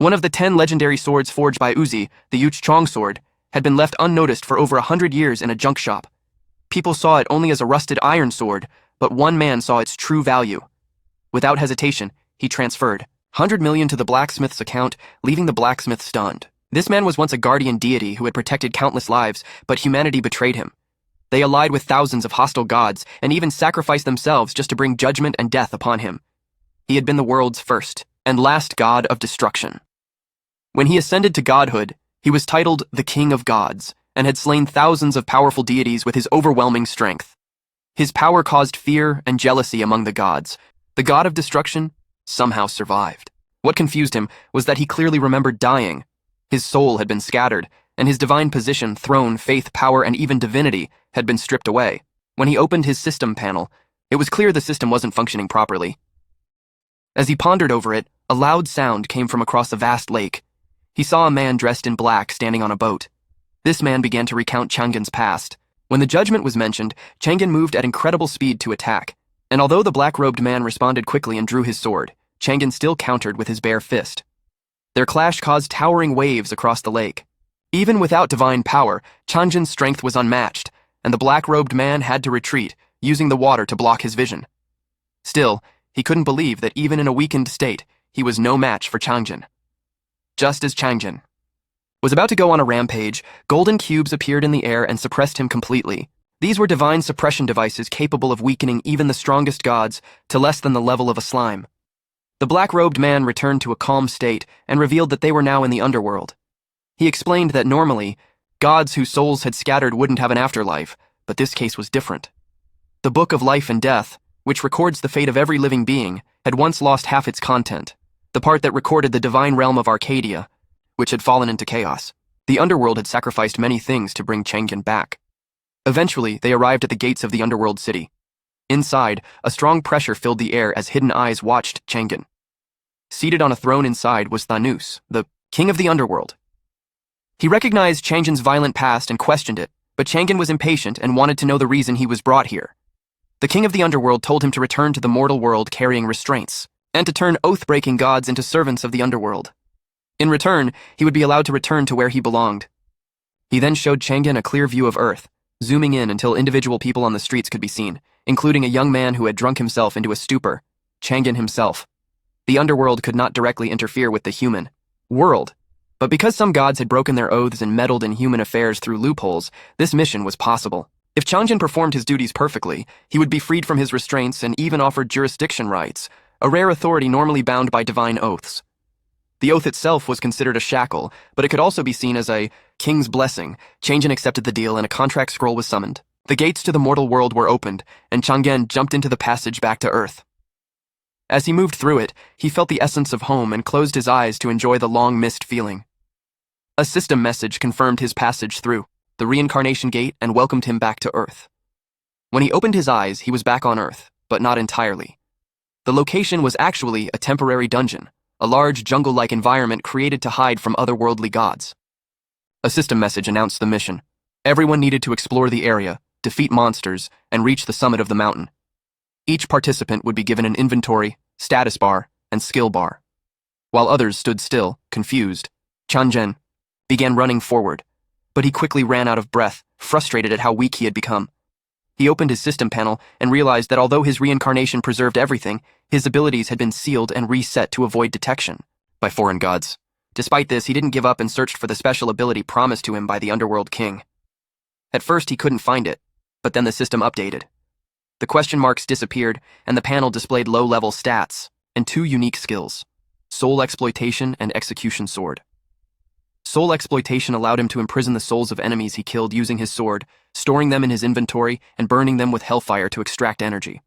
One of the 10 legendary swords forged by Uzi, the Yuchong sword, had been left unnoticed for over 100 years in a junk shop. People saw it only as a rusted iron sword, but one man saw its true value. Without hesitation, he transferred 100 million to the blacksmith's account, leaving the blacksmith stunned. This man was once a guardian deity who had protected countless lives, but humanity betrayed him. They allied with thousands of hostile gods and even sacrificed themselves just to bring judgment and death upon him. He had been the world's first and last god of destruction. When he ascended to godhood, he was titled the King of Gods and had slain thousands of powerful deities with his overwhelming strength. His power caused fear and jealousy among the gods. The god of destruction somehow survived. What confused him was that he clearly remembered dying. His soul had been scattered, and his divine position, throne, faith, power, and even divinity had been stripped away. When he opened his system panel, it was clear the system wasn't functioning properly. As he pondered over it, a loud sound came from across the vast lake. He saw a man dressed in black standing on a boat. This man began to recount Chang'en's past. When the judgment was mentioned, Chang'en moved at incredible speed to attack, and although the black-robed man responded quickly and drew his sword, Chang'en still countered with his bare fist. Their clash caused towering waves across the lake. Even without divine power, Chang'en's strength was unmatched, and the black-robed man had to retreat, using the water to block his vision. Still, he couldn't believe that even in a weakened state, he was no match for Chang'en. Just as Chang'en was about to go on a rampage, golden cubes appeared in the air and suppressed him completely. These were divine suppression devices capable of weakening even the strongest gods to less than the level of a slime. The black-robed man returned to a calm state and revealed that they were now in the underworld. He explained that normally, gods whose souls had scattered wouldn't have an afterlife, but this case was different. The Book of Life and Death, which records the fate of every living being, had once lost half its content, the part that recorded the divine realm of Arcadia, which had fallen into chaos. The underworld had sacrificed many things to bring Chang'en back. Eventually, they arrived at the gates of the underworld city. Inside, a strong pressure filled the air as hidden eyes watched Chang'en. Seated on a throne inside was Thanos, the king of the underworld. He recognized Chang'en's violent past and questioned it, but Chang'en was impatient and wanted to know the reason he was brought here. The king of the underworld told him to return to the mortal world carrying restraints, and to turn oath-breaking gods into servants of the underworld. In return, he would be allowed to return to where he belonged. He then showed Chang'en a clear view of Earth, zooming in until individual people on the streets could be seen, including a young man who had drunk himself into a stupor, Chang'en himself. The underworld could not directly interfere with the human world, but because some gods had broken their oaths and meddled in human affairs through loopholes, this mission was possible. If Chang'en performed his duties perfectly, he would be freed from his restraints and even offered jurisdiction rights, a rare authority normally bound by divine oaths. The oath itself was considered a shackle, but it could also be seen as a king's blessing. Chang'en accepted the deal and a contract scroll was summoned. The gates to the mortal world were opened, and Chang'en jumped into the passage back to Earth. As he moved through it, he felt the essence of home and closed his eyes to enjoy the long-missed feeling. A system message confirmed his passage through the reincarnation gate and welcomed him back to Earth. When he opened his eyes, he was back on Earth, but not entirely. The location was actually a temporary dungeon, a large jungle-like environment created to hide from otherworldly gods. A system message announced the mission. Everyone needed to explore the area, defeat monsters, and reach the summit of the mountain. Each participant would be given an inventory, status bar, and skill bar. While others stood still, confused, Chang'en began running forward, but he quickly ran out of breath, frustrated at how weak he had become. He opened his system panel and realized that although his reincarnation preserved everything, his abilities had been sealed and reset to avoid detection by foreign gods. Despite this, he didn't give up and searched for the special ability promised to him by the Underworld King. At first, he couldn't find it, but then the system updated. The question marks disappeared, and the panel displayed low-level stats and 2 unique skills: Soul Exploitation and Execution Sword. Soul Exploitation allowed him to imprison the souls of enemies he killed using his sword, storing them in his inventory and burning them with hellfire to extract energy.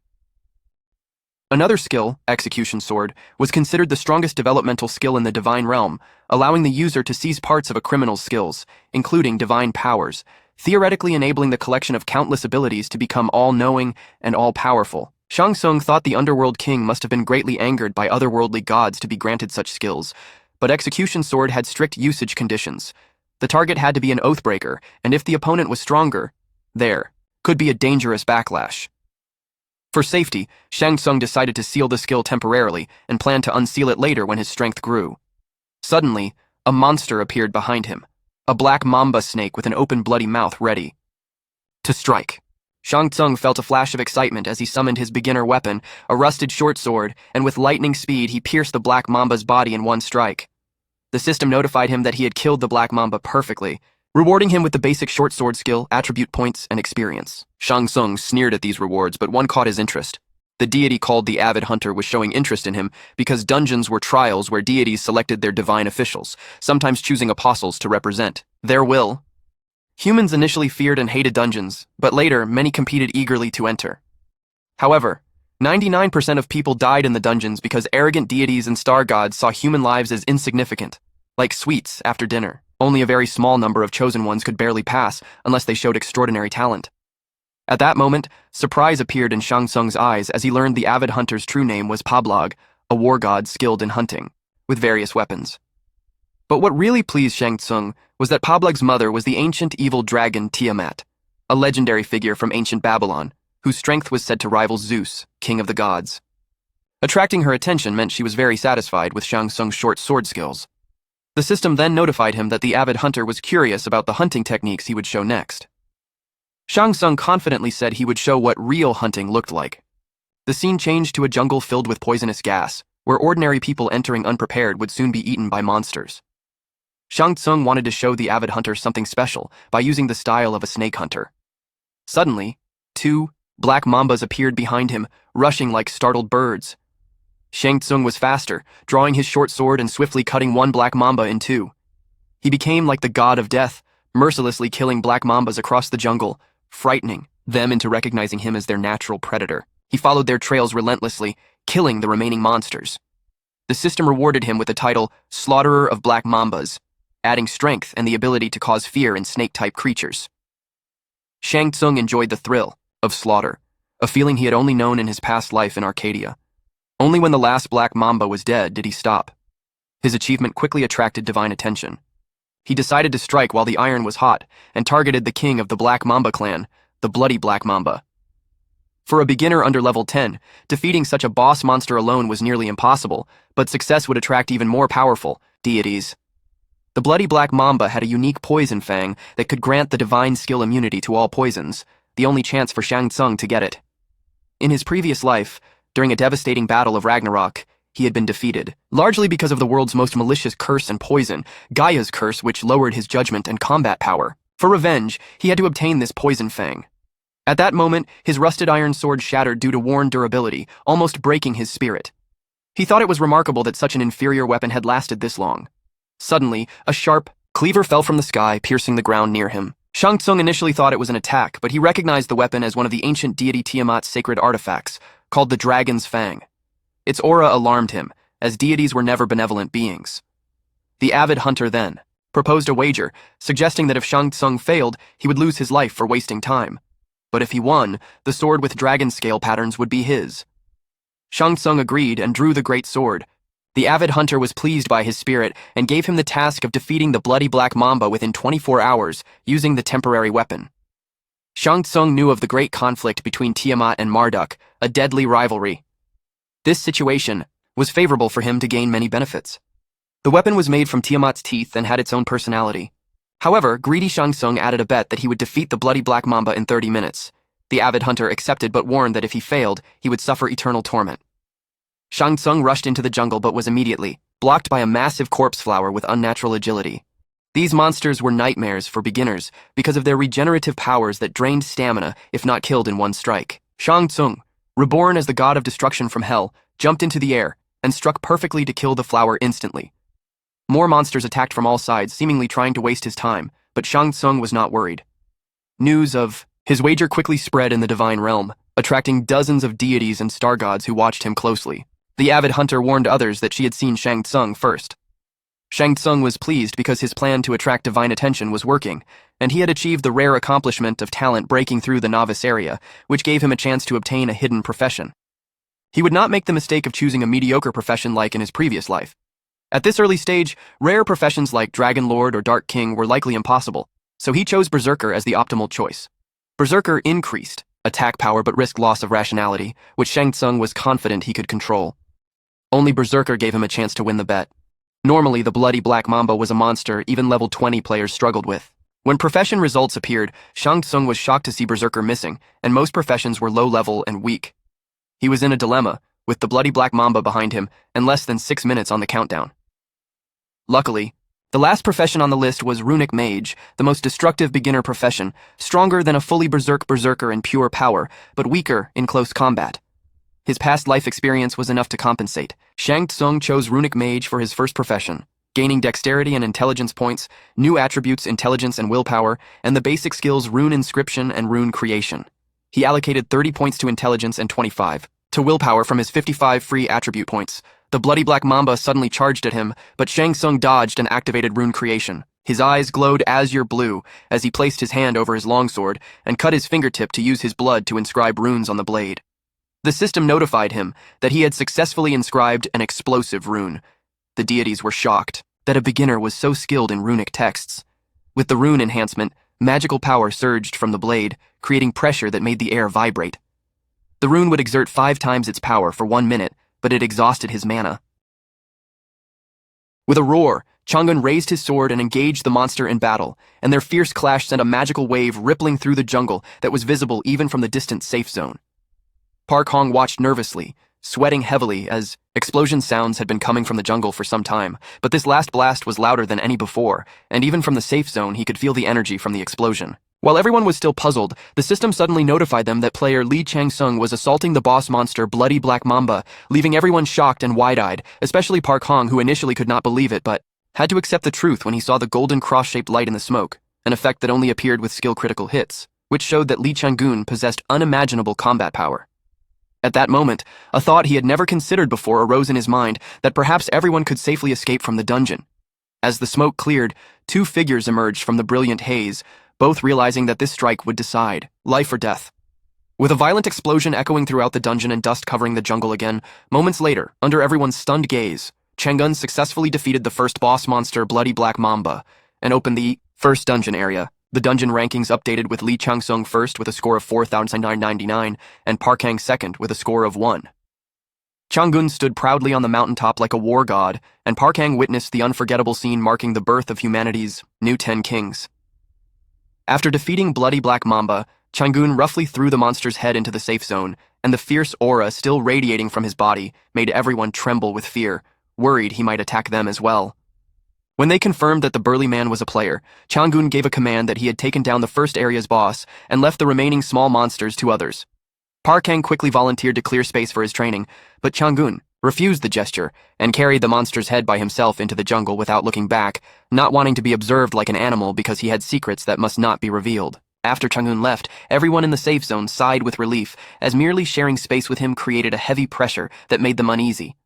Another skill, Execution Sword, was considered the strongest developmental skill in the divine realm, allowing the user to seize parts of a criminal's skills, including divine powers, theoretically enabling the collection of countless abilities to become all-knowing and all-powerful. Shang Tsung thought the Underworld King must have been greatly angered by otherworldly gods to be granted such skills, but Execution Sword had strict usage conditions. The target had to be an Oathbreaker, and if the opponent was stronger, there could be a dangerous backlash. For safety, Shang Tsung decided to seal the skill temporarily and planned to unseal it later when his strength grew. Suddenly, a monster appeared behind him, a black mamba snake with an open bloody mouth ready to strike. Shang Tsung felt a flash of excitement as he summoned his beginner weapon, a rusted short sword, and with lightning speed he pierced the black mamba's body in one strike. The system notified him that he had killed the black mamba perfectly, rewarding him with the basic short sword skill, attribute points, and experience. Shang Tsung sneered at these rewards, but one caught his interest. The deity called the Avid Hunter was showing interest in him because dungeons were trials where deities selected their divine officials, sometimes choosing apostles to represent their will. Humans initially feared and hated dungeons, but later many competed eagerly to enter. However, 99% of people died in the dungeons because arrogant deities and star gods saw human lives as insignificant, like sweets after dinner. Only a very small number of chosen ones could barely pass unless they showed extraordinary talent. At that moment, surprise appeared in Shang Tsung's eyes as he learned the Avid Hunter's true name was Pablog, a war god skilled in hunting, with various weapons. But what really pleased Shang Tsung was that Pablog's mother was the ancient evil dragon Tiamat, a legendary figure from ancient Babylon, whose strength was said to rival Zeus, king of the gods. Attracting her attention meant she was very satisfied with Shang Tsung's short sword skills. The system then notified him that the Avid Hunter was curious about the hunting techniques he would show next. Shang Tsung confidently said he would show what real hunting looked like. The scene changed to a jungle filled with poisonous gas, where ordinary people entering unprepared would soon be eaten by monsters. Shang Tsung wanted to show the Avid Hunter something special by using the style of a snake hunter. Suddenly, 2 black mambas appeared behind him, rushing like startled birds. Shang Tsung was faster, drawing his short sword and swiftly cutting one black mamba in 2. He became like the god of death, mercilessly killing black mambas across the jungle, frightening them into recognizing him as their natural predator. He followed their trails relentlessly, killing the remaining monsters. The system rewarded him with the title Slaughterer of Black Mambas, adding strength and the ability to cause fear in snake-type creatures. Shang Tsung enjoyed the thrill of slaughter, a feeling he had only known in his past life in Arcadia. Only when the last black mamba was dead did he stop. His achievement quickly attracted divine attention. He decided to strike while the iron was hot and targeted the king of the Black Mamba clan, the Bloody Black Mamba. For a beginner under level 10, defeating such a boss monster alone was nearly impossible, but success would attract even more powerful deities. The Bloody Black Mamba had a unique poison fang that could grant the divine skill immunity to all poisons, the only chance for Shang Tsung to get it. In his previous life, during a devastating battle of Ragnarok, he had been defeated, largely because of the world's most malicious curse and poison, Gaia's curse, which lowered his judgment and combat power. For revenge, he had to obtain this poison fang. At that moment, his rusted iron sword shattered due to worn durability, almost breaking his spirit. He thought it was remarkable that such an inferior weapon had lasted this long. Suddenly, a sharp cleaver fell from the sky, piercing the ground near him. Shang Tsung initially thought it was an attack, but he recognized the weapon as one of the ancient deity Tiamat's sacred artifacts, called the Dragon's Fang. Its aura alarmed him, as deities were never benevolent beings. The Avid Hunter then proposed a wager, suggesting that if Shang Tsung failed, he would lose his life for wasting time. But if he won, the sword with dragon scale patterns would be his. Shang Tsung agreed and drew the great sword. The Avid Hunter was pleased by his spirit and gave him the task of defeating the Bloody Black Mamba within 24 hours, using the temporary weapon. Shang Tsung knew of the great conflict between Tiamat and Marduk, a deadly rivalry. This situation was favorable for him to gain many benefits. The weapon was made from Tiamat's teeth and had its own personality. However, greedy Shang Tsung added a bet that he would defeat the Bloody Black Mamba in 30 minutes. The Avid Hunter accepted but warned that if he failed, he would suffer eternal torment. Shang Tsung rushed into the jungle but was immediately blocked by a massive corpse flower with unnatural agility. These monsters were nightmares for beginners because of their regenerative powers that drained stamina if not killed in one strike. Shang Tsung, reborn as the god of destruction from hell, jumped into the air and struck perfectly to kill the flower instantly. More monsters attacked from all sides, seemingly trying to waste his time, but Shang Tsung was not worried. News of his wager quickly spread in the divine realm, attracting dozens of deities and star gods who watched him closely. The Avid Hunter warned others that she had seen Shang Tsung first. Shang Tsung was pleased because his plan to attract divine attention was working, and he had achieved the rare accomplishment of talent breaking through the novice area, which gave him a chance to obtain a hidden profession. He would not make the mistake of choosing a mediocre profession like in his previous life. At this early stage, rare professions like Dragon Lord or Dark King were likely impossible, so he chose Berserker as the optimal choice. Berserker increased attack power but risked loss of rationality, which Shang Tsung was confident he could control. Only Berserker gave him a chance to win the bet. Normally, the bloody black mamba was a monster even level 20 players struggled with. When profession results appeared, Shang Tsung was shocked to see Berserker missing, and most professions were low level and weak. He was in a dilemma, with the bloody black mamba behind him and less than 6 minutes on the countdown. Luckily, the last profession on the list was Runic Mage, the most destructive beginner profession, stronger than a fully berserker in pure power, but weaker in close combat. His past life experience was enough to compensate. Shang Tsung chose Runic Mage for his first profession, gaining dexterity and intelligence points, new attributes intelligence and willpower, and the basic skills rune inscription and rune creation. He allocated 30 points to intelligence and 25 to willpower from his 55 free attribute points. The bloody black mamba suddenly charged at him, but Shang Tsung dodged and activated rune creation. His eyes glowed azure blue as he placed his hand over his longsword and cut his fingertip to use his blood to inscribe runes on the blade. The system notified him that he had successfully inscribed an explosive rune. The deities were shocked that a beginner was so skilled in runic texts. With the rune enhancement, magical power surged from the blade, creating pressure that made the air vibrate. The rune would exert 5 times its power for 1 minute, but it exhausted his mana. With a roar, Chang'un raised his sword and engaged the monster in battle, and their fierce clash sent a magical wave rippling through the jungle that was visible even from the distant safe zone. Park Hong watched nervously, sweating heavily as explosion sounds had been coming from the jungle for some time, but this last blast was louder than any before, and even from the safe zone he could feel the energy from the explosion. While everyone was still puzzled, the system suddenly notified them that player Li Changsung was assaulting the boss monster Bloody Black Mamba, leaving everyone shocked and wide-eyed, especially Park Hong, who initially could not believe it but had to accept the truth when he saw the golden cross-shaped light in the smoke, an effect that only appeared with skill-critical hits, which showed that Li Chang'un possessed unimaginable combat power. At that moment, a thought he had never considered before arose in his mind that perhaps everyone could safely escape from the dungeon. As the smoke cleared, 2 figures emerged from the brilliant haze, both realizing that this strike would decide life or death. With a violent explosion echoing throughout the dungeon and dust covering the jungle again, moments later, under everyone's stunned gaze, Chang'un successfully defeated the first boss monster Bloody Black Mamba and opened the first dungeon area. The dungeon rankings updated with Li Changsung first with a score of 4,999 and Park Hang second with a score of 1. Chang'un stood proudly on the mountaintop like a war god, and Park Hang witnessed the unforgettable scene marking the birth of humanity's new 10 kings. After defeating Bloody Black Mamba, Chang'un roughly threw the monster's head into the safe zone, and the fierce aura still radiating from his body made everyone tremble with fear, worried he might attack them as well. When they confirmed that the burly man was a player, Chang'un gave a command that he had taken down the first area's boss and left the remaining small monsters to others. Park Hang quickly volunteered to clear space for his training, but Chang'un refused the gesture and carried the monster's head by himself into the jungle without looking back, not wanting to be observed like an animal because he had secrets that must not be revealed. After Chang'un left, everyone in the safe zone sighed with relief, as merely sharing space with him created a heavy pressure that made them uneasy.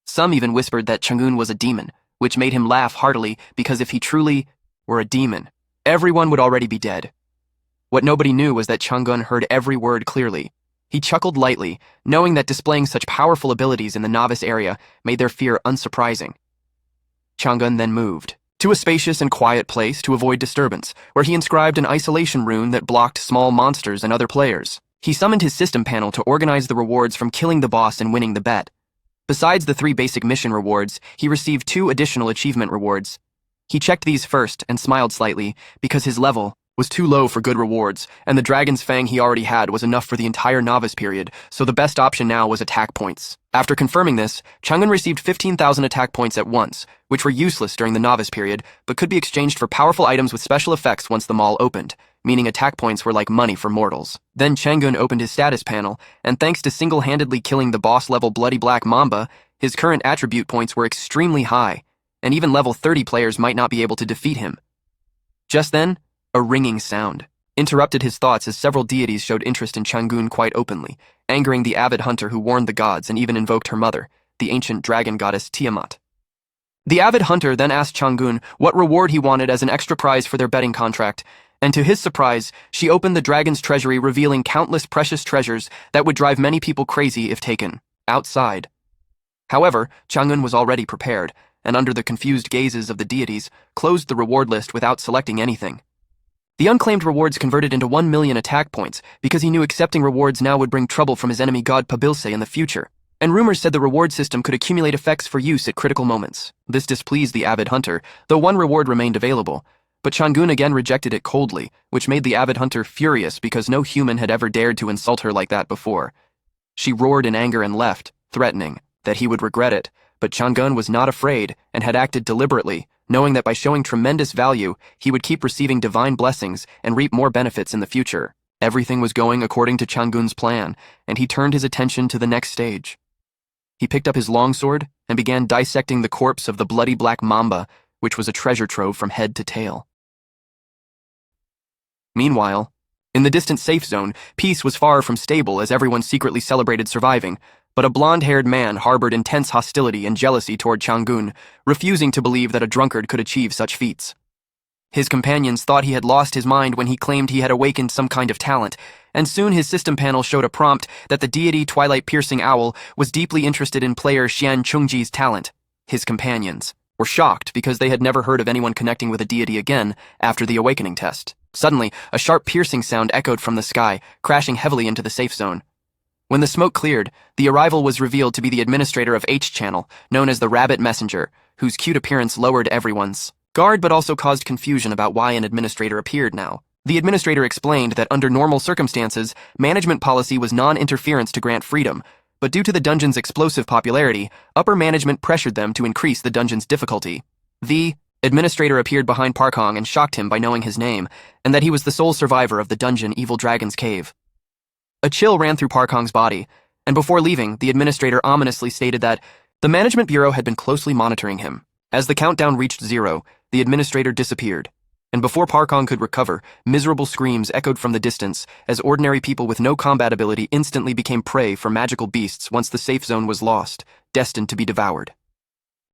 Some even whispered that Chang'un was a demon, which made him laugh heartily because if he truly were a demon, everyone would already be dead. What nobody knew was that Chang'un heard every word clearly. He chuckled lightly, knowing that displaying such powerful abilities in the novice area made their fear unsurprising. Chang'un then moved to a spacious and quiet place to avoid disturbance, where he inscribed an isolation rune that blocked small monsters and other players. He summoned his system panel to organize the rewards from killing the boss and winning the bet. Besides the 3 basic mission rewards, he received 2 additional achievement rewards. He checked these first and smiled slightly because his level was too low for good rewards, and the Dragon's Fang he already had was enough for the entire novice period, so the best option now was attack points. After confirming this, Chang'un received 15,000 attack points at once, which were useless during the novice period, but could be exchanged for powerful items with special effects once the mall opened, meaning attack points were like money for mortals. Then Chang'un opened his status panel, and thanks to single-handedly killing the boss-level Bloody Black Mamba, his current attribute points were extremely high, and even level 30 players might not be able to defeat him. Just then, a ringing sound interrupted his thoughts as several deities showed interest in Chang'un quite openly, angering the avid hunter who warned the gods and even invoked her mother, the ancient dragon goddess Tiamat. The avid hunter then asked Chang'un what reward he wanted as an extra prize for their betting contract, and to his surprise, she opened the dragon's treasury, revealing countless precious treasures that would drive many people crazy if taken outside. However, Chang'un was already prepared, and under the confused gazes of the deities, closed the reward list without selecting anything. The unclaimed rewards converted into 1 million attack points because he knew accepting rewards now would bring trouble from his enemy god Pabilse in the future. and rumors said the reward system could accumulate effects for use at critical moments. This displeased the avid hunter, though one reward remained available. But Changun again rejected it coldly, which made the avid hunter furious because no human had ever dared to insult her like that before. She roared in anger and left, threatening that he would regret it, but Changun was not afraid and had acted deliberately, knowing that by showing tremendous value, he would keep receiving divine blessings and reap more benefits in the future. Everything was going according to Changun's plan, and he turned his attention to the next stage. He picked up his longsword and began dissecting the corpse of the bloody black mamba, which was a treasure trove from head to tail. Meanwhile, in the distant safe zone, peace was far from stable as everyone secretly celebrated surviving, but a blonde-haired man harbored intense hostility and jealousy toward Changun, refusing to believe that a drunkard could achieve such feats. His companions thought he had lost his mind when he claimed he had awakened some kind of talent, and soon his system panel showed a prompt that the deity Twilight-Piercing Owl was deeply interested in player Xian Chungji's talent. His companions were shocked because they had never heard of anyone connecting with a deity again after the awakening test. Suddenly, a sharp piercing sound echoed from the sky, crashing heavily into the safe zone. When the smoke cleared, the arrival was revealed to be the administrator of H-Channel, known as the Rabbit Messenger, whose cute appearance lowered everyone's guard but also caused confusion about why an administrator appeared now. The administrator explained that under normal circumstances, management policy was non-interference to grant freedom, but due to the dungeon's explosive popularity, upper management pressured them to increase the dungeon's difficulty. The administrator appeared behind Parkong and shocked him by knowing his name, and that he was the sole survivor of the dungeon Evil Dragon's Cave. A chill ran through Parkong's body, and before leaving, the administrator ominously stated that the management bureau had been closely monitoring him. As the countdown reached 0, the administrator disappeared, and before Parkong could recover, miserable screams echoed from the distance as ordinary people with no combat ability instantly became prey for magical beasts once the safe zone was lost, destined to be devoured.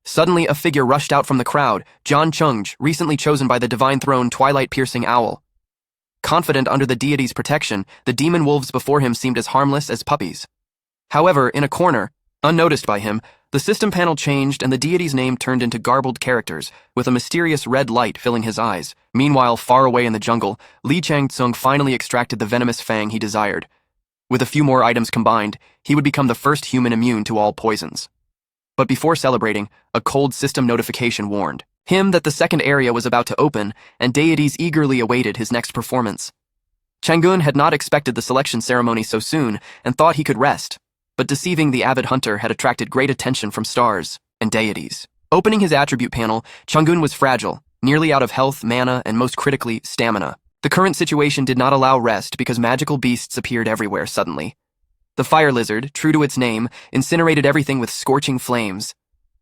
Suddenly, a figure rushed out from the crowd, John Chungj, recently chosen by the Divine Throne Twilight-Piercing Owl. Confident under the deity's protection, the demon wolves before him seemed as harmless as puppies. However, in a corner, unnoticed by him, the system panel changed and the deity's name turned into garbled characters, with a mysterious red light filling his eyes. Meanwhile, far away in the jungle, Li Changtsung finally extracted the venomous fang he desired. With a few more items combined, he would become the first human immune to all poisons. But before celebrating, a cold system notification warned him that the second area was about to open, and deities eagerly awaited his next performance. Changun had not expected the selection ceremony so soon and thought he could rest, but deceiving the avid hunter had attracted great attention from stars and deities. Opening his attribute panel, Changun was fragile, nearly out of health, mana, and most critically, stamina. The current situation did not allow rest because magical beasts appeared everywhere suddenly. The fire lizard, true to its name, incinerated everything with scorching flames.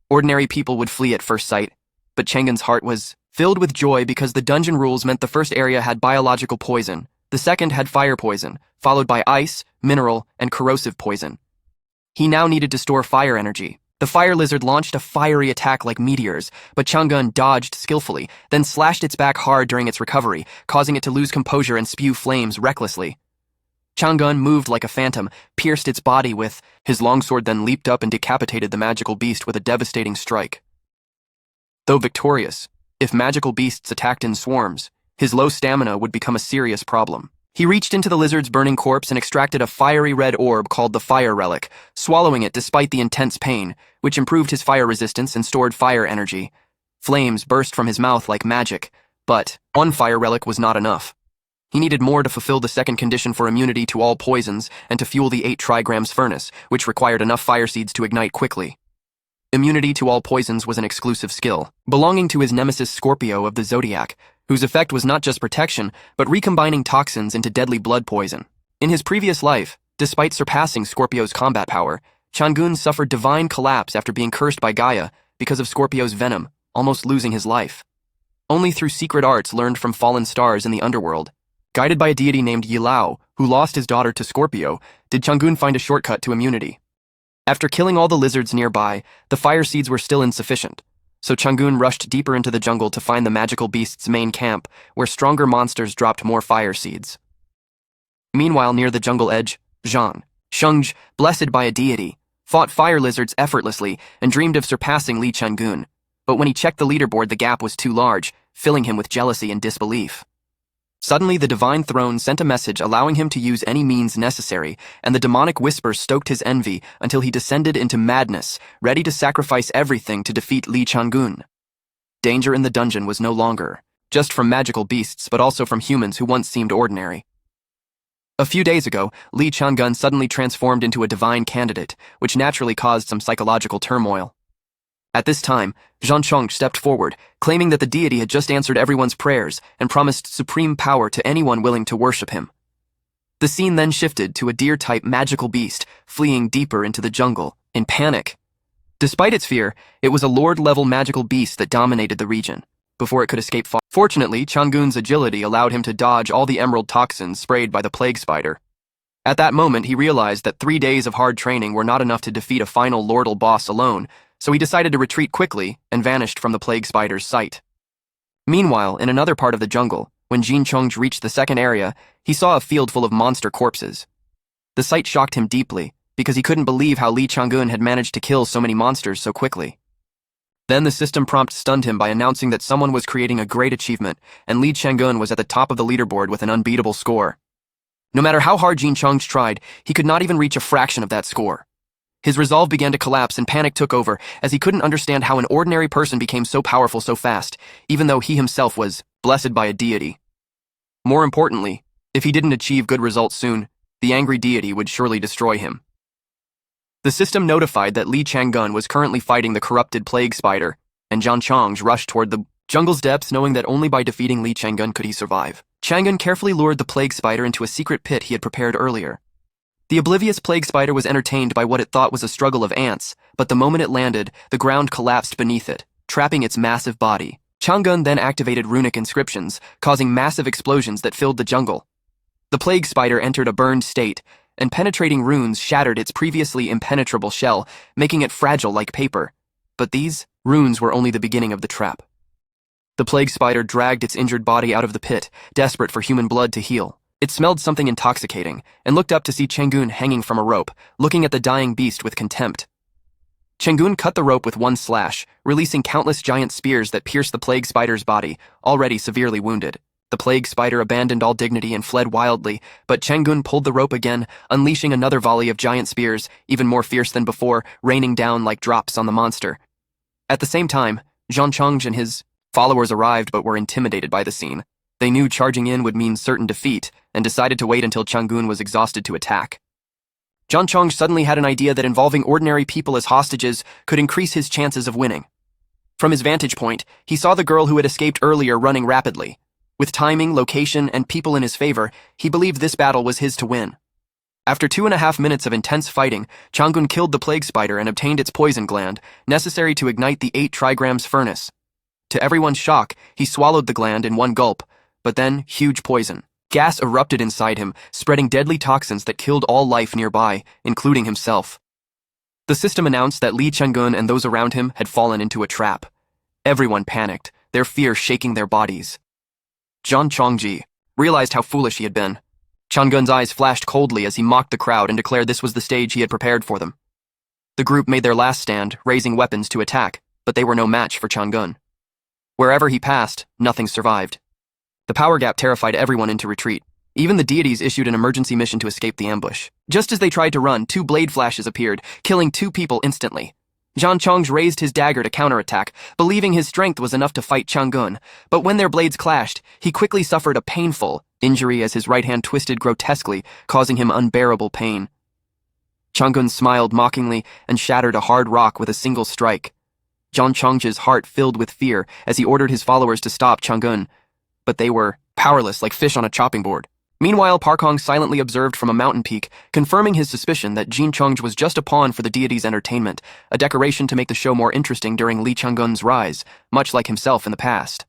Ordinary people would flee at first sight, but Changun's heart was filled with joy because the dungeon rules meant the first area had biological poison, the second had fire poison, followed by ice, mineral, and corrosive poison. He now needed to store fire energy. The fire lizard launched a fiery attack like meteors, but Changun dodged skillfully, then slashed its back hard during its recovery, causing it to lose composure and spew flames recklessly. Changun moved like a phantom, pierced its body with his longsword, then leaped up and decapitated the magical beast with a devastating strike. Though victorious, if magical beasts attacked in swarms, his low stamina would become a serious problem. He reached into the lizard's burning corpse and extracted a fiery red orb called the Fire Relic, swallowing it despite the intense pain, which improved his fire resistance and stored fire energy. Flames burst from his mouth like magic, but one Fire Relic was not enough. He needed more to fulfill the second condition for immunity to all poisons and to fuel the 8 trigrams furnace, which required enough fire seeds to ignite quickly. Immunity to all poisons was an exclusive skill, belonging to his nemesis Scorpio of the Zodiac, whose effect was not just protection, but recombining toxins into deadly blood poison. In his previous life, despite surpassing Scorpio's combat power, Changun suffered divine collapse after being cursed by Gaia because of Scorpio's venom, almost losing his life. Only through secret arts learned from fallen stars in the underworld, guided by a deity named Yilao, who lost his daughter to Scorpio, did Changun find a shortcut to immunity. After killing all the lizards nearby, the fire seeds were still insufficient, so Changun rushed deeper into the jungle to find the magical beast's main camp, where stronger monsters dropped more fire seeds. Meanwhile, near the jungle edge, Zhang Shungj, blessed by a deity, fought fire lizards effortlessly and dreamed of surpassing Li Changun. But when he checked the leaderboard, the gap was too large, filling him with jealousy and disbelief. Suddenly, the divine throne sent a message allowing him to use any means necessary, and the demonic whisper stoked his envy until he descended into madness, ready to sacrifice everything to defeat Lee Chang-gun. Danger in the dungeon was no longer just from magical beasts, but also from humans who once seemed ordinary. A few days ago, Lee Chang-gun suddenly transformed into a divine candidate, which naturally caused some psychological turmoil. At this time, Zhang Chong stepped forward, claiming that the deity had just answered everyone's prayers and promised supreme power to anyone willing to worship him. The scene then shifted to a deer-type magical beast fleeing deeper into the jungle, in panic. Despite its fear, it was a lord-level magical beast that dominated the region, before it could escape far. Fortunately, Chang-gun's agility allowed him to dodge all the emerald toxins sprayed by the plague spider. At that moment, he realized that 3 days of hard training were not enough to defeat a final lordal boss alone, so he decided to retreat quickly and vanished from the plague spider's sight. Meanwhile, in another part of the jungle, when Jin Chong reached the second area, he saw a field full of monster corpses. The sight shocked him deeply, because he couldn't believe how Lee Chang-gun had managed to kill so many monsters so quickly. Then the system prompt stunned him by announcing that someone was creating a great achievement, and Lee Chang-gun was at the top of the leaderboard with an unbeatable score. No matter how hard Jin Chong tried, he could not even reach a fraction of that score. His resolve began to collapse and panic took over, as he couldn't understand how an ordinary person became so powerful so fast, even though he himself was blessed by a deity. More importantly, if he didn't achieve good results soon, the angry deity would surely destroy him. The system notified that Lee Chang-gun was currently fighting the corrupted plague spider, and Zhang Chong rushed toward the jungle's depths, knowing that only by defeating Lee Chang-gun could he survive. Chang-gun carefully lured the plague spider into a secret pit he had prepared earlier. The oblivious plague spider was entertained by what it thought was a struggle of ants, but the moment it landed, the ground collapsed beneath it, trapping its massive body. Chang-gun then activated runic inscriptions, causing massive explosions that filled the jungle. The plague spider entered a burned state, and penetrating runes shattered its previously impenetrable shell, making it fragile like paper. But these runes were only the beginning of the trap. The plague spider dragged its injured body out of the pit, desperate for human blood to heal. It smelled something intoxicating, and looked up to see Chang-gun hanging from a rope, looking at the dying beast with contempt. Chang-gun cut the rope with one slash, releasing countless giant spears that pierced the plague spider's body, already severely wounded. The plague spider abandoned all dignity and fled wildly, but Chang-gun pulled the rope again, unleashing another volley of giant spears, even more fierce than before, raining down like drops on the monster. At the same time, Zhang Chong and his followers arrived but were intimidated by the scene. They knew charging in would mean certain defeat, and decided to wait until Chang-gun was exhausted to attack. Zhang Chong suddenly had an idea that involving ordinary people as hostages could increase his chances of winning. From his vantage point, he saw the girl who had escaped earlier running rapidly. With timing, location, and people in his favor, he believed this battle was his to win. After 2.5 minutes of intense fighting, Chang-gun killed the plague spider and obtained its poison gland, necessary to ignite the 8 trigrams furnace. To everyone's shock, he swallowed the gland in one gulp, but then huge poison. Gas erupted inside him, spreading deadly toxins that killed all life nearby, including himself. The system announced that Lee Chang-gun and those around him had fallen into a trap. Everyone panicked, their fear shaking their bodies. Zhang Chongji realized how foolish he had been. Chang-gun's eyes flashed coldly as he mocked the crowd and declared this was the stage he had prepared for them. The group made their last stand, raising weapons to attack, but they were no match for Chang-gun. Wherever he passed, nothing survived. The power gap terrified everyone into retreat. Even the deities issued an emergency mission to escape the ambush. Just as they tried to run, 2 blade flashes appeared, killing 2 people instantly. Zhang Chong raised his dagger to counterattack, believing his strength was enough to fight Chang-gun, but when their blades clashed, he quickly suffered a painful injury as his right hand twisted grotesquely, causing him unbearable pain. Chang-gun smiled mockingly and shattered a hard rock with a single strike. Zhang Chong's heart filled with fear as he ordered his followers to stop Chang-gun, but they were powerless like fish on a chopping board. Meanwhile, Parkong silently observed from a mountain peak, confirming his suspicion that Jin Chong was just a pawn for the deity's entertainment, a decoration to make the show more interesting during Lee Chang-gun's rise, much like himself in the past.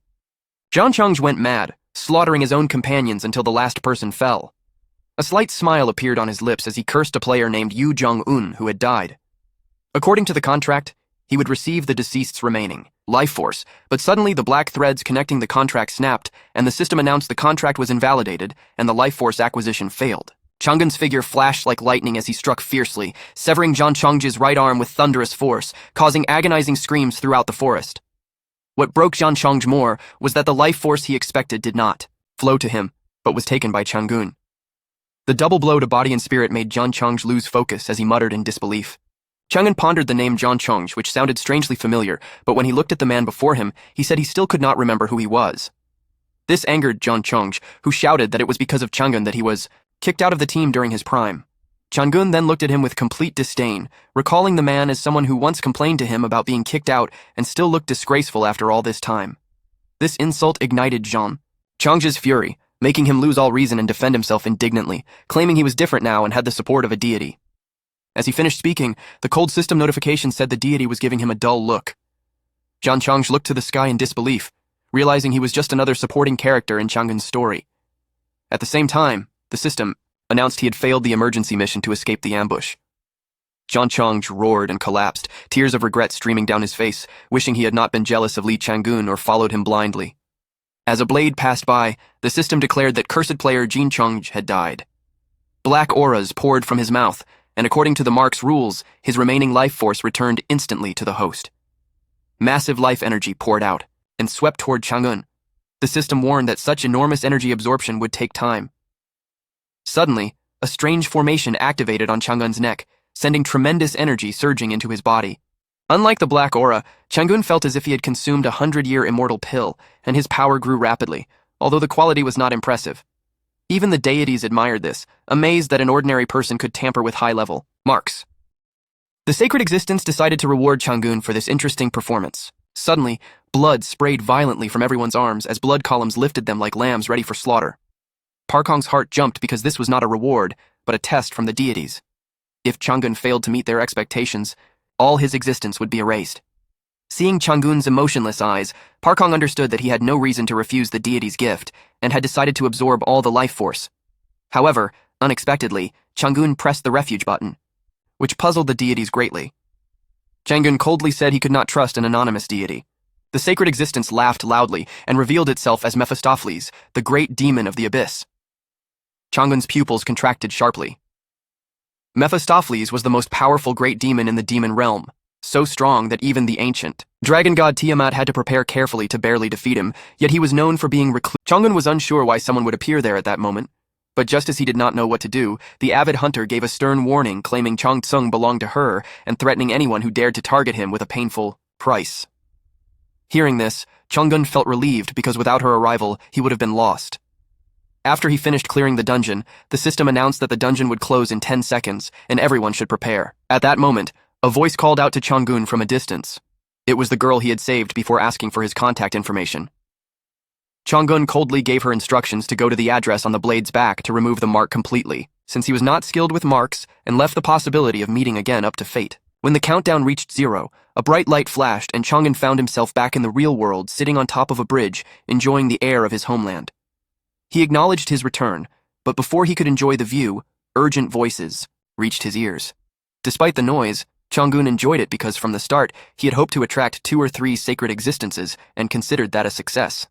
Zhang Chong went mad, slaughtering his own companions until the last person fell. A slight smile appeared on his lips as he cursed a player named Yu Jong-un who had died. According to the contract, he would receive the deceased's remaining life force, but suddenly the black threads connecting the contract snapped, and the system announced the contract was invalidated, and the life force acquisition failed. Changgun's figure flashed like lightning as he struck fiercely, severing Zhang Chong's right arm with thunderous force, causing agonizing screams throughout the forest. What broke Zhang Chong more was that the life force he expected did not flow to him, but was taken by Chang'un. The double blow to body and spirit made Jian Chong lose focus as he muttered in disbelief. Chang'un pondered the name Jian Chong, which sounded strangely familiar, but when he looked at the man before him, he said he still could not remember who he was. This angered Jian Chong, who shouted that it was because of Chang'un that he was kicked out of the team during his prime. Chang'un then looked at him with complete disdain, recalling the man as someone who once complained to him about being kicked out and still looked disgraceful after all this time. This insult ignited Jian Chong's fury, making him lose all reason and defend himself indignantly, claiming he was different now and had the support of a deity. As he finished speaking, the cold system notification said the deity was giving him a dull look. Jian Chong looked to the sky in disbelief, realizing he was just another supporting character in Chang'un's story. At the same time, the system announced he had failed the emergency mission to escape the ambush. Jian Chong roared and collapsed, tears of regret streaming down his face, wishing he had not been jealous of Li Chang'un or followed him blindly. As a blade passed by, the system declared that cursed player Jian Chong had died. Black auras poured from his mouth, and according to the mark's rules, his remaining life force returned instantly to the host. Massive life energy poured out and swept toward Chang'un. The system warned that such enormous energy absorption would take time. Suddenly, a strange formation activated on Chang'un's neck, sending tremendous energy surging into his body. Unlike the black aura, Chang'un felt as if he had consumed a 100-year immortal pill, and his power grew rapidly, although the quality was not impressive. Even the deities admired this, amazed that an ordinary person could tamper with high-level marks. The sacred existence decided to reward Chang'un for this interesting performance. Suddenly, blood sprayed violently from everyone's arms as blood columns lifted them like lambs ready for slaughter. Parkong's heart jumped because this was not a reward, but a test from the deities. If Chang'un failed to meet their expectations, all his existence would be erased. Seeing Chang'un's emotionless eyes, Parkong understood that he had no reason to refuse the deity's gift and had decided to absorb all the life force. However, unexpectedly, Chang'un pressed the refuge button, which puzzled the deities greatly. Chang'un coldly said he could not trust an anonymous deity. The sacred existence laughed loudly and revealed itself as Mephistopheles, the great demon of the abyss. Chang'un's pupils contracted sharply. Mephistopheles was the most powerful great demon in the demon realm, so strong that even the ancient dragon god Tiamat had to prepare carefully to barely defeat him, yet he was known for being recluse. Chang'un was unsure why someone would appear there at that moment, but just as he did not know what to do, the avid hunter gave a stern warning claiming Chang Tsung belonged to her and threatening anyone who dared to target him with a painful price. Hearing this, Chang'un felt relieved because without her arrival, he would have been lost. After he finished clearing the dungeon, the system announced that the dungeon would close in 10 seconds, and everyone should prepare. At that moment, a voice called out to Chang'un from a distance. It was the girl he had saved before asking for his contact information. Chang'un coldly gave her instructions to go to the address on the blade's back to remove the mark completely, since he was not skilled with marks and left the possibility of meeting again up to fate. When the countdown reached 0, a bright light flashed and Chang'un found himself back in the real world sitting on top of a bridge, enjoying the air of his homeland. He acknowledged his return, but before he could enjoy the view, urgent voices reached his ears. Despite the noise, Chang'un enjoyed it because from the start, he had hoped to attract 2 or 3 sacred existences and considered that a success.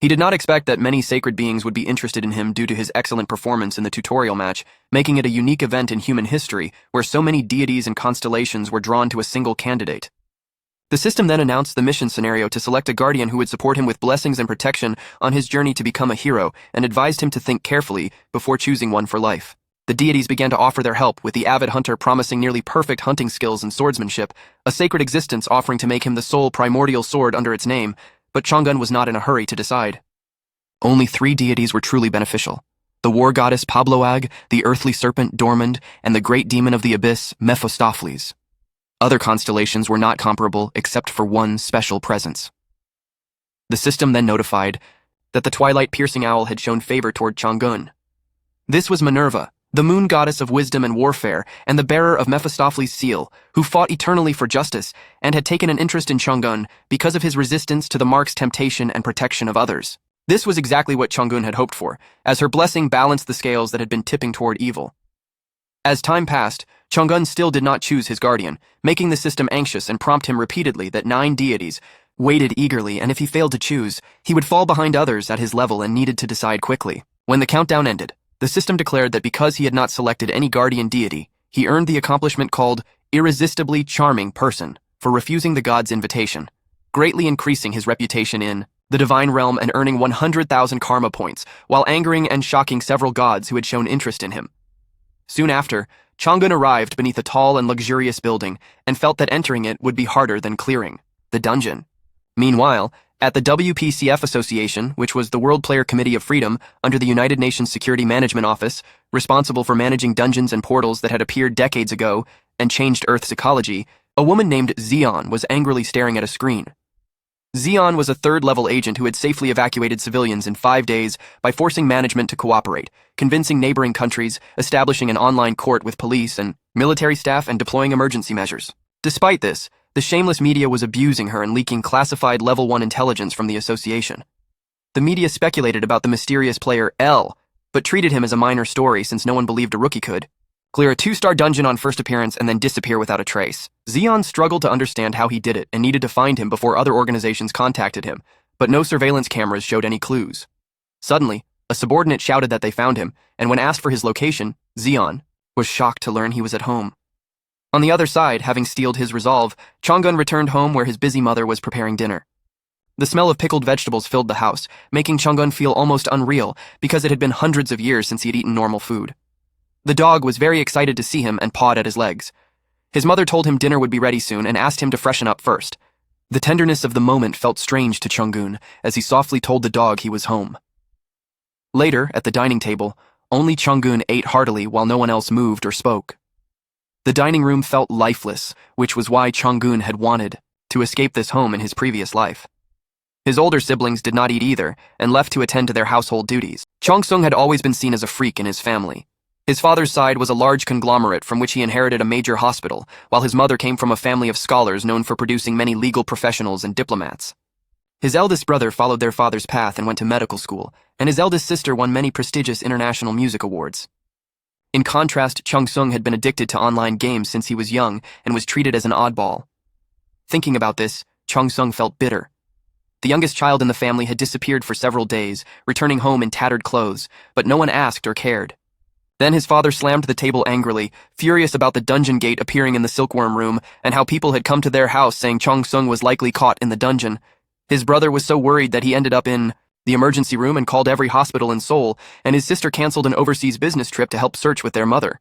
He did not expect that many sacred beings would be interested in him due to his excellent performance in the tutorial match, making it a unique event in human history where so many deities and constellations were drawn to a single candidate. The system then announced the mission scenario to select a guardian who would support him with blessings and protection on his journey to become a hero and advised him to think carefully before choosing one for life. The deities began to offer their help, with the avid hunter promising nearly perfect hunting skills and swordsmanship, a sacred existence offering to make him the sole primordial sword under its name, but Chang'un was not in a hurry to decide. Only 3 deities were truly beneficial: the war goddess Pabloag, the earthly serpent Dormund, and the great demon of the abyss Mephistopheles. Other constellations were not comparable except for one special presence. The system then notified that the twilight-piercing owl had shown favor toward Chang'un. This was Minerva, the moon goddess of wisdom and warfare, and the bearer of Mephistopheles' seal, who fought eternally for justice and had taken an interest in Chang'un because of his resistance to the mark's temptation and protection of others. This was exactly what Chang'un had hoped for, as her blessing balanced the scales that had been tipping toward evil. As time passed, Chang'un still did not choose his guardian, making the system anxious and prompt him repeatedly that 9 deities waited eagerly, and if he failed to choose, he would fall behind others at his level and needed to decide quickly. When the countdown ended, the system declared that because he had not selected any guardian deity, he earned the accomplishment called Irresistibly Charming Person for refusing the god's invitation, greatly increasing his reputation in the divine realm and earning 100,000 karma points, while angering and shocking several gods who had shown interest in him. Soon after, Chang'un arrived beneath a tall and luxurious building and felt that entering it would be harder than clearing the dungeon. Meanwhile, at the WPCF Association, which was the World Player Committee of Freedom under the United Nations Security Management Office, responsible for managing dungeons and portals that had appeared decades ago and changed Earth's ecology, a woman named Xion was angrily staring at a screen. Xion was a third-level agent who had safely evacuated civilians in 5 days by forcing management to cooperate, convincing neighboring countries, establishing an online court with police and military staff, and deploying emergency measures. Despite this, the shameless media was abusing her and leaking classified Level 1 intelligence from the association. The media speculated about the mysterious player L, but treated him as a minor story since no one believed a rookie could clear a 2-star dungeon on first appearance and then disappear without a trace. Xion struggled to understand how he did it and needed to find him before other organizations contacted him, but no surveillance cameras showed any clues. Suddenly, a subordinate shouted that they found him, and when asked for his location, Xion was shocked to learn he was at home. On the other side, having steeled his resolve, Chang'un returned home where his busy mother was preparing dinner. The smell of pickled vegetables filled the house, making Chang'un feel almost unreal because it had been hundreds of years since he had eaten normal food. The dog was very excited to see him and pawed at his legs. His mother told him dinner would be ready soon and asked him to freshen up first. The tenderness of the moment felt strange to Chang'un as he softly told the dog he was home. Later, at the dining table, only Chang'un ate heartily while no one else moved or spoke. The dining room felt lifeless, which was why Chang'un had wanted to escape this home in his previous life. His older siblings did not eat either and left to attend to their household duties. Chongsung had always been seen as a freak in his family. His father's side was a large conglomerate from which he inherited a major hospital, while his mother came from a family of scholars known for producing many legal professionals and diplomats. His eldest brother followed their father's path and went to medical school, and his eldest sister won many prestigious international music awards. In contrast, Chongsung had been addicted to online games since he was young and was treated as an oddball. Thinking about this, Chongsung felt bitter. The youngest child in the family had disappeared for several days, returning home in tattered clothes, but no one asked or cared. Then his father slammed the table angrily, furious about the dungeon gate appearing in the silkworm room and how people had come to their house saying Chongsung was likely caught in the dungeon. His brother was so worried that he ended up in the emergency room and called every hospital in Seoul, and his sister canceled an overseas business trip to help search with their mother.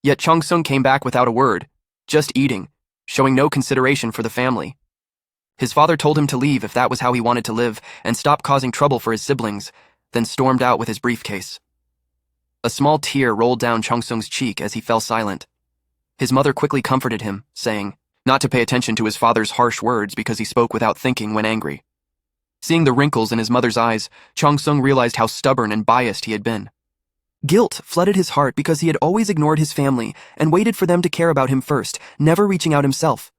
Yet Chongsung came back without a word, just eating, showing no consideration for the family. His father told him to leave if that was how he wanted to live and stop causing trouble for his siblings, then stormed out with his briefcase. A small tear rolled down Chongsung's cheek as he fell silent. His mother quickly comforted him, saying not to pay attention to his father's harsh words because he spoke without thinking when angry. Seeing the wrinkles in his mother's eyes, Chongsung realized how stubborn and biased he had been. Guilt flooded his heart because he had always ignored his family and waited for them to care about him first, never reaching out himself.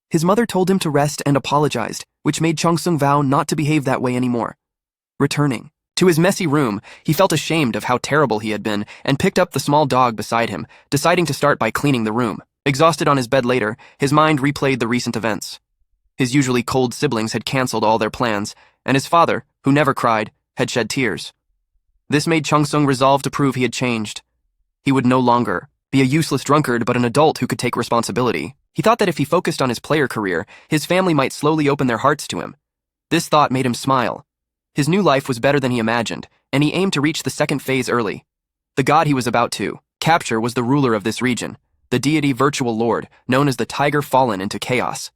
His mother told him to rest and apologized, which made Chongsung vow not to behave that way anymore. Returning to his messy room, he felt ashamed of how terrible he had been and picked up the small dog beside him, deciding to start by cleaning the room. Exhausted on his bed later, his mind replayed the recent events. His usually cold siblings had canceled all their plans, and his father, who never cried, had shed tears. This made Chongsung resolve to prove he had changed. He would no longer be a useless drunkard but an adult who could take responsibility. He thought that if he focused on his player career, his family might slowly open their hearts to him. This thought made him smile. His new life was better than he imagined, and he aimed to reach the second phase early. The god he was about to capture was the ruler of this region, the deity Virtual Lord, known as the Tiger Fallen into Chaos.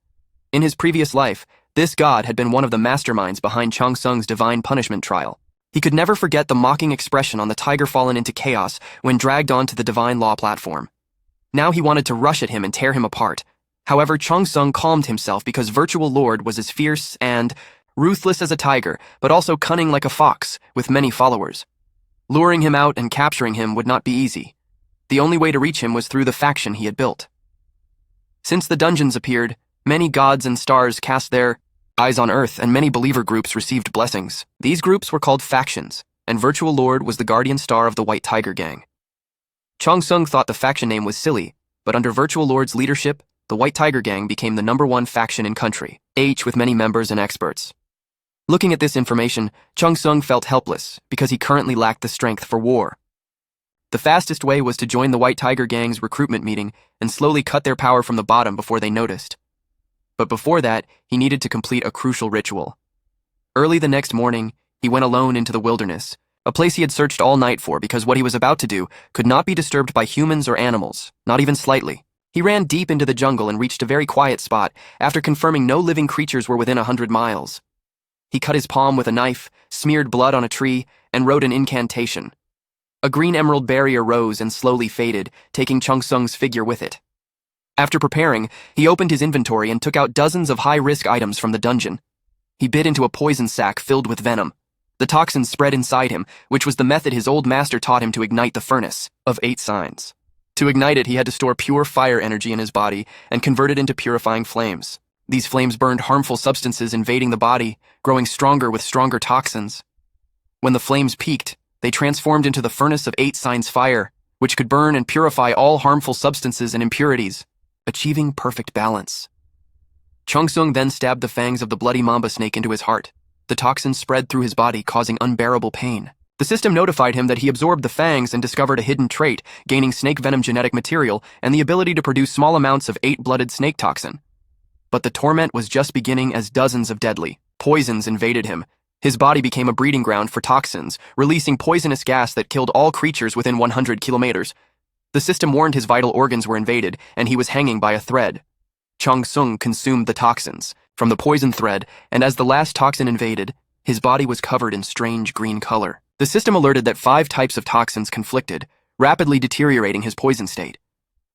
In his previous life, this god had been one of the masterminds behind Chongsung's divine punishment trial. He could never forget the mocking expression on the Tiger Fallen into Chaos when dragged onto the divine law platform. Now he wanted to rush at him and tear him apart. However, Chongsung calmed himself because Virtual Lord was as fierce and ruthless as a tiger, but also cunning like a fox, with many followers. Luring him out and capturing him would not be easy. The only way to reach him was through the faction he had built. Since the dungeons appeared, many gods and stars cast their eyes on Earth, and many believer groups received blessings. These groups were called factions, and Virtual Lord was the guardian star of the White Tiger Gang. Chongsung thought the faction name was silly, but under Virtual Lord's leadership, the White Tiger Gang became the #1 faction in country, with many members and experts. Looking at this information, Chongsung felt helpless because he currently lacked the strength for war. The fastest way was to join the White Tiger Gang's recruitment meeting and slowly cut their power from the bottom before they noticed. But before that, he needed to complete a crucial ritual. Early the next morning, he went alone into the wilderness, a place he had searched all night for because what he was about to do could not be disturbed by humans or animals, not even slightly. He ran deep into the jungle and reached a very quiet spot after confirming no living creatures were within 100 miles. He cut his palm with a knife, smeared blood on a tree, and wrote an incantation. A green emerald barrier rose and slowly faded, taking Chung Sung's figure with it. After preparing, he opened his inventory and took out dozens of high-risk items from the dungeon. He bit into a poison sac filled with venom. The toxins spread inside him, which was the method his old master taught him to ignite the furnace of 8 signs. To ignite it, he had to store pure fire energy in his body and convert it into purifying flames. These flames burned harmful substances invading the body, growing stronger with stronger toxins. When the flames peaked, they transformed into the furnace of 8 signs fire, which could burn and purify all harmful substances and impurities, achieving perfect balance. Chung Sung then stabbed the fangs of the bloody mamba snake into his heart. The toxins spread through his body, causing unbearable pain. The system notified him that he absorbed the fangs and discovered a hidden trait, gaining snake venom genetic material and the ability to produce small amounts of 8-blooded snake toxin. But the torment was just beginning as dozens of deadly poisons invaded him. His body became a breeding ground for toxins, releasing poisonous gas that killed all creatures within 100 kilometers. The system warned his vital organs were invaded, and he was hanging by a thread. Chung Sung consumed the toxins from the poison thread, and as the last toxin invaded, his body was covered in strange green color. The system alerted that 5 types of toxins conflicted, rapidly deteriorating his poison state.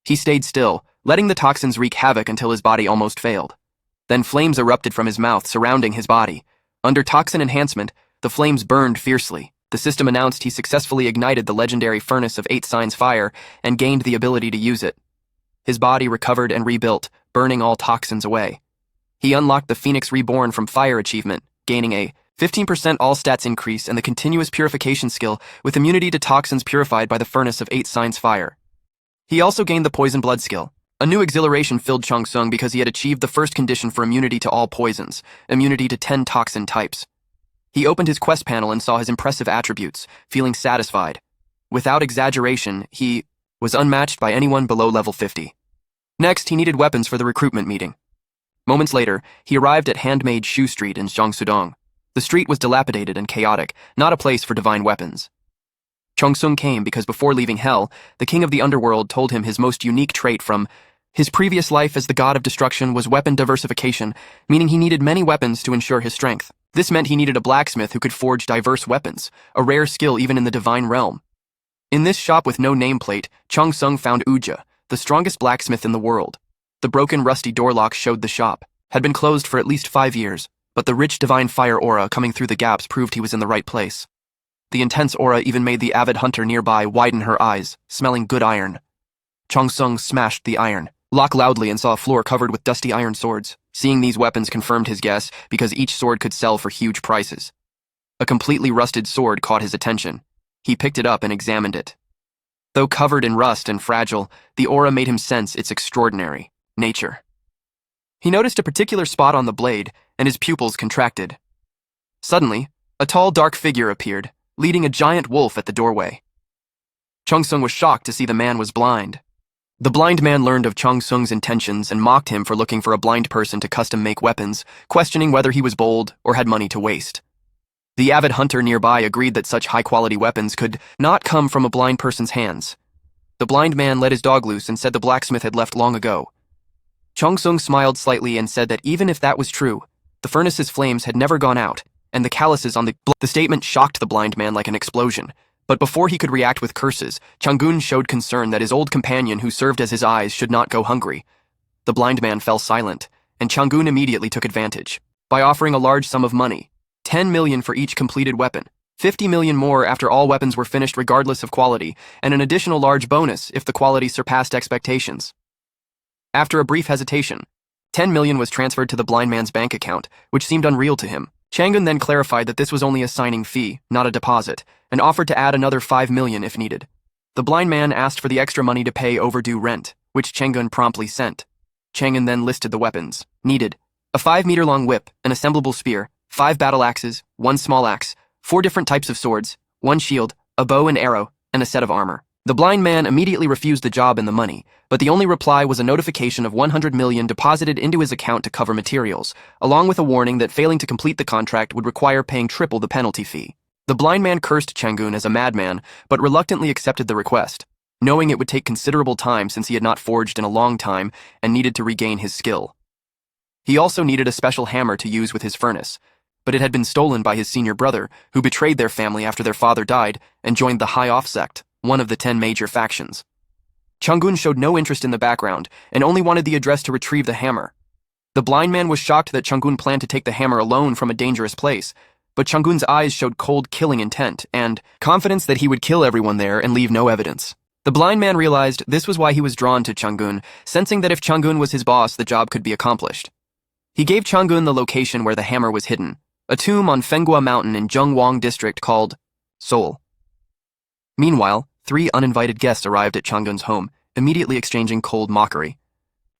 He stayed still, letting the toxins wreak havoc until his body almost failed. Then flames erupted from his mouth, surrounding his body. Under toxin enhancement, the flames burned fiercely. The system announced he successfully ignited the legendary furnace of 8 signs fire and gained the ability to use it. His body recovered and rebuilt, burning all toxins away. He unlocked the Phoenix Reborn from Fire achievement, gaining a 15% all stats increase and the continuous purification skill with immunity to toxins purified by the furnace of 8 signs fire. He also gained the poison blood skill. A new exhilaration filled Chung Sung because he had achieved the first condition for immunity to all poisons, immunity to 10 toxin types. He opened his quest panel and saw his impressive attributes, feeling satisfied. Without exaggeration, he was unmatched by anyone below level 50. Next, he needed weapons for the recruitment meeting. Moments later, he arrived at Handmade Shoe Street in Gyeongsudong. The street was dilapidated and chaotic, not a place for divine weapons. Chung Sung came because before leaving Hell, the king of the underworld told him his most unique trait from his previous life as the god of destruction was weapon diversification, meaning he needed many weapons to ensure his strength. This meant he needed a blacksmith who could forge diverse weapons, a rare skill even in the divine realm. In this shop with no nameplate, Chung Sung found Uja, the strongest blacksmith in the world. The broken, rusty door lock showed the shop had been closed for at least 5 years, but the rich divine fire aura coming through the gaps proved he was in the right place. The intense aura even made the avid hunter nearby widen her eyes, smelling good iron. Chung Sung smashed the iron lock loudly and saw a floor covered with dusty iron swords. Seeing these weapons confirmed his guess because each sword could sell for huge prices. A completely rusted sword caught his attention. He picked it up and examined it. Though covered in rust and fragile, the aura made him sense its extraordinary nature. He noticed a particular spot on the blade, and his pupils contracted. Suddenly, a tall, dark figure appeared, leading a giant wolf at the doorway. Chung Sung was shocked to see the man was blind. The blind man learned of Chung Sung's intentions and mocked him for looking for a blind person to custom-make weapons, questioning whether he was bold or had money to waste. The avid hunter nearby agreed that such high-quality weapons could not come from a blind person's hands. The blind man let his dog loose and said the blacksmith had left long ago. Chung Sung smiled slightly and said that even if that was true, the furnace's flames had never gone out, and the calluses on the statement shocked the blind man like an explosion. But before he could react with curses, Changgun showed concern that his old companion who served as his eyes should not go hungry. The blind man fell silent, and Changgun immediately took advantage by offering a large sum of money, 10 million for each completed weapon, 50 million more after all weapons were finished regardless of quality, and an additional large bonus if the quality surpassed expectations. After a brief hesitation, 10 million was transferred to the blind man's bank account, which seemed unreal to him. Changgun then clarified that this was only a signing fee, not a deposit, and offered to add another 5 million if needed. The blind man asked for the extra money to pay overdue rent, which Changgun promptly sent. Changgun then listed the weapons needed: a 5-meter-long whip, an assemblable spear, 5 battle axes, 1 small axe, 4 different types of swords, 1 shield, a bow and arrow, and a set of armor. The blind man immediately refused the job and the money, but the only reply was a notification of 100 million deposited into his account to cover materials, along with a warning that failing to complete the contract would require paying triple the penalty fee. The blind man cursed Changun as a madman, but reluctantly accepted the request, knowing it would take considerable time since he had not forged in a long time and needed to regain his skill. He also needed a special hammer to use with his furnace, but it had been stolen by his senior brother, who betrayed their family after their father died and joined the High Off sect, one of the 10 major factions. Changun showed no interest in the background and only wanted the address to retrieve the hammer. The blind man was shocked that Changun planned to take the hammer alone from a dangerous place, but Changun's eyes showed cold killing intent and confidence that he would kill everyone there and leave no evidence. The blind man realized this was why he was drawn to Changun, sensing that if Changun was his boss, the job could be accomplished. He gave Changun the location where the hammer was hidden, a tomb on Fenghua Mountain in Zhengwang district called Seoul. Meanwhile, 3 uninvited guests arrived at Changun's home, immediately exchanging cold mockery.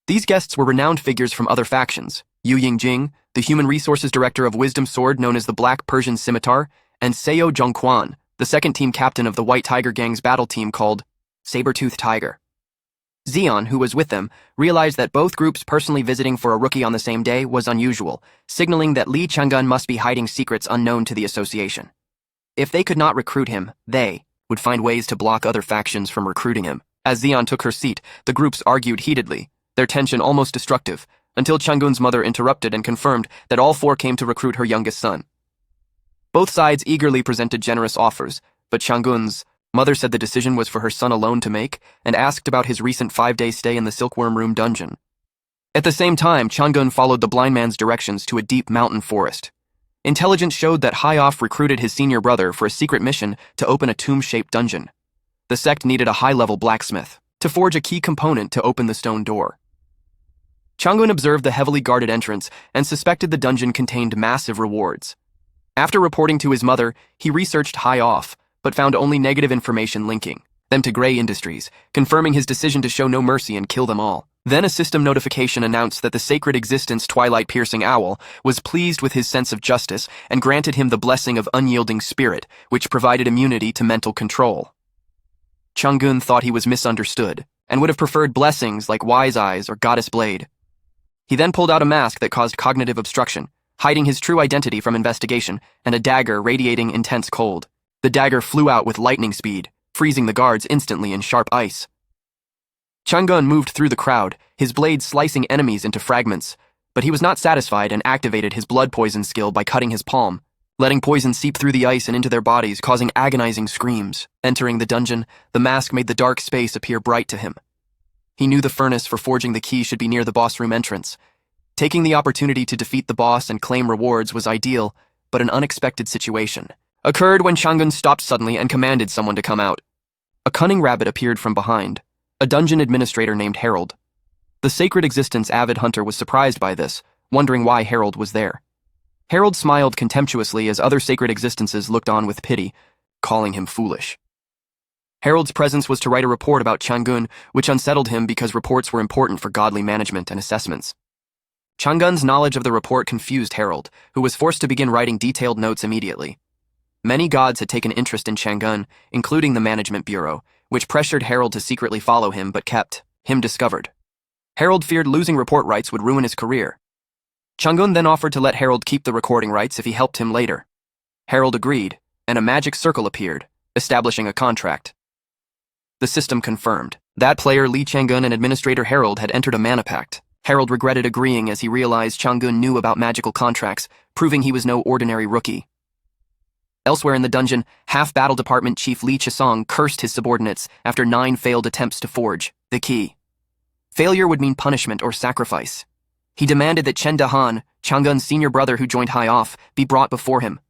These guests were renowned figures from other factions: Yu Yingjing, the human resources director of Wisdom Sword known as the Black Persian Scimitar, and Seo Zhongquan, the second team captain of the White Tiger Gang's battle team called Saber-Tooth Tiger. Xian, who was with them, realized that both groups personally visiting for a rookie on the same day was unusual, signaling that Li Changun must be hiding secrets unknown to the association. If they could not recruit him, they would find ways to block other factions from recruiting him. As Xian took her seat, the groups argued heatedly, their tension almost destructive, until Changun's mother interrupted and confirmed that all 4 came to recruit her youngest son. Both sides eagerly presented generous offers, but Changun's mother said the decision was for her son alone to make and asked about his recent 5-day stay in the Silkworm Room dungeon. At the same time, Changun followed the blind man's directions to a deep mountain forest. Intelligence showed that High Off recruited his senior brother for a secret mission to open a tomb-shaped dungeon. The sect needed a high-level blacksmith to forge a key component to open the stone door. Changun observed the heavily guarded entrance and suspected the dungeon contained massive rewards. After reporting to his mother, he researched High Off, but found only negative information linking them to Gray Industries, confirming his decision to show no mercy and kill them all. Then a system notification announced that the sacred existence Twilight-Piercing Owl was pleased with his sense of justice and granted him the blessing of unyielding spirit, which provided immunity to mental control. Changun thought he was misunderstood and would have preferred blessings like Wise Eyes or Goddess Blade. He then pulled out a mask that caused cognitive obstruction, hiding his true identity from investigation, and a dagger radiating intense cold. The dagger flew out with lightning speed, freezing the guards instantly in sharp ice. Changun moved through the crowd, his blade slicing enemies into fragments, but he was not satisfied and activated his blood poison skill by cutting his palm, letting poison seep through the ice and into their bodies, causing agonizing screams. Entering the dungeon, the mask made the dark space appear bright to him. He knew the furnace for forging the key should be near the boss room entrance. Taking the opportunity to defeat the boss and claim rewards was ideal, but an unexpected situation occurred when Changun stopped suddenly and commanded someone to come out. A cunning rabbit appeared from behind, a dungeon administrator named Harold. The sacred existence avid hunter was surprised by this, wondering why Harold was there. Harold smiled contemptuously as other sacred existences looked on with pity, calling him foolish. Harold's presence was to write a report about Changun, which unsettled him because reports were important for godly management and assessments. Changun's knowledge of the report confused Harold, who was forced to begin writing detailed notes immediately. Many gods had taken interest in Changun, including the Management Bureau, which pressured Harold to secretly follow him but kept him discovered. Harold feared losing report rights would ruin his career. Changun then offered to let Harold keep the recording rights if he helped him later. Harold agreed, and a magic circle appeared, establishing a contract. The system confirmed. That player Li Changun and Administrator Harold had entered a mana pact. Harold regretted agreeing as he realized Changun knew about magical contracts, proving he was no ordinary rookie. Elsewhere in the dungeon, Half-Battle Department Chief Li Chisong cursed his subordinates after 9 failed attempts to forge the key. Failure would mean punishment or sacrifice. He demanded that Chen Dahan, Changun's senior brother who joined High Off, be brought before him.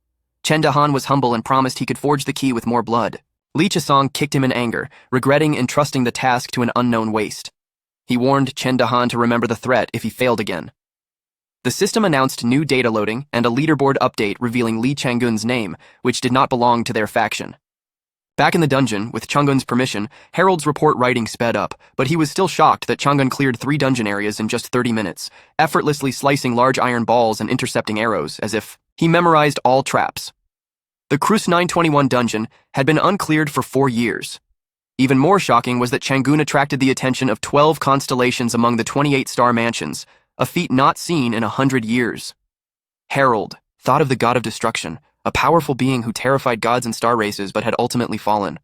Chen Dahan was humble and promised he could forge the key with more blood. Li Chisong kicked him in anger, regretting entrusting the task to an unknown waste. He warned Chen Dahan to remember the threat if he failed again. The system announced new data loading and a leaderboard update revealing Li Changun's name, which did not belong to their faction. Back in the dungeon, with Changun's permission, Harold's report writing sped up, but he was still shocked that Changun cleared 3 dungeon areas in just 30 minutes, effortlessly slicing large iron balls and intercepting arrows as if he memorized all traps. The Crus 921 dungeon had been uncleared for 4 years. Even more shocking was that Changun attracted the attention of 12 constellations among the 28-star mansions, a feat not seen in 100 years. Herald, thought of the god of destruction, a powerful being who terrified gods and star races but had ultimately fallen.